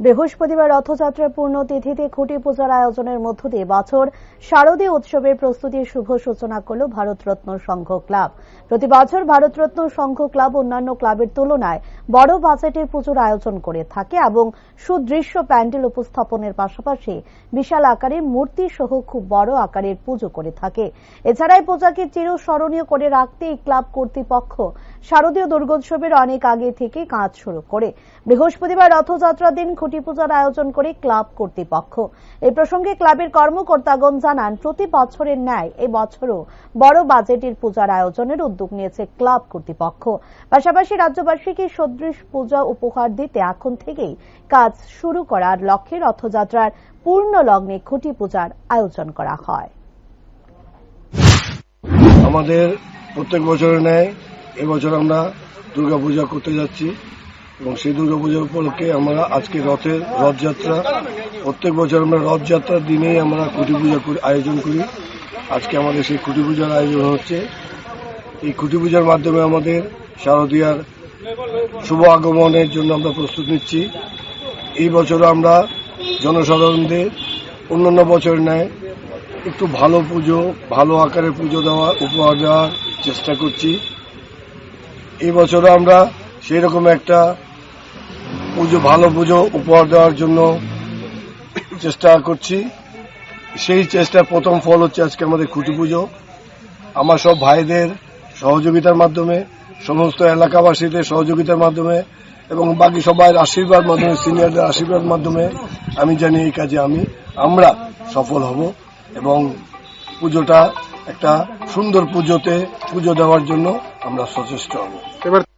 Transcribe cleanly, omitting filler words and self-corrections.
বৃহস্পতিবার রথযাত্রার পূর্ণতিথিতে খুঁটি পূজার আয়োজনের মধ্য দিয়ে বছর শারদীয় উৎসবের প্রস্তুতির শুভ সূচনা করল ভারতরত্ন সংঘ ক্লাব। প্রতি বছর ভারতরত্ন সংঘ ক্লাব অন্যান্য ক্লাবের তুলনায় বড় বাজেটের পুজোর আয়োজন করে থাকে এবং সুদৃশ্য প্যান্ডেল উপস্থাপনের পাশাপাশি বিশাল আকারের মূর্তি সহ খুব বড় আকারের পুজো করে থাকে। এছাড়া এই পূজাকে চিরস্মরণীয় করে রাখতে এই ক্লাব কর্তৃপক্ষ শারদীয় দুর্গোৎসবের অনেক আগে থেকে কাজ শুরু করে। বৃহস্পতিবার রথযাত্রার দিন খুঁটি পূজার আয়োজন করে ক্লাব কর্তৃপক্ষ। এই প্রসঙ্গে ক্লাবের কর্মকর্তাগণ জানান, প্রতি বছরের ন্যায় এই বছরও বড় বাজেটের পূজার আয়োজনের উদ্যোগ নিয়েছে ক্লাব কর্তৃপক্ষ। পাশাপাশি রাজ্যবাসীকে সদৃশ পূজা উপহার দিতে এখন থেকেই কাজ শুরু করার লক্ষ্যে রথযাত্রার পূর্ণ লগ্নে খুঁটি পূজার আয়োজন করা হয়। আমাদের প্রত্যেক বছরের ন্যায় এবছর আমরা দুর্গাপূজা করতে যাচ্ছি এবং সেই দুর্গাপূজা উপলক্ষে আমরা আজকে রথযাত্রা, প্রত্যেক বছর আমরা রথযাত্রার দিনেই আমরা খুঁটি পূজা আয়োজন করি। আজকে আমাদের সেই খুঁটি পূজার আয়োজন হচ্ছে। এই খুঁটি পূজার মাধ্যমে আমাদের শারদীয়ার শুভ আগমনের জন্য আমরা প্রস্তুত নিচ্ছি। এই বছরও আমরা জনসাধারণদের অন্যান্য বছরের ন্যায় একটু ভালো পুজো, ভালো আকারে পুজো দেওয়া, উপহার দেওয়ার চেষ্টা করছি। এই বছরও আমরা সেই রকম একটা ভালো পুজো উপহার দেওয়ার জন্য চেষ্টা করছি। সেই চেষ্টার প্রথম ফল হচ্ছে আজকে আমাদের খুঁটি পুজো। আমার সব ভাইদের সহযোগিতার মাধ্যমে, সমস্ত এলাকাবাসীদের সহযোগিতার মাধ্যমে এবং বাকি সবার আশীর্বাদ মাধ্যমে, সিনিয়রদের আশীর্বাদ মাধ্যমে আমি জানি এই কাজে আমরা সফল হব এবং পুজোটা একটা সুন্দর পুজো দেওয়ার জন্য আমরা সচেষ্ট হব।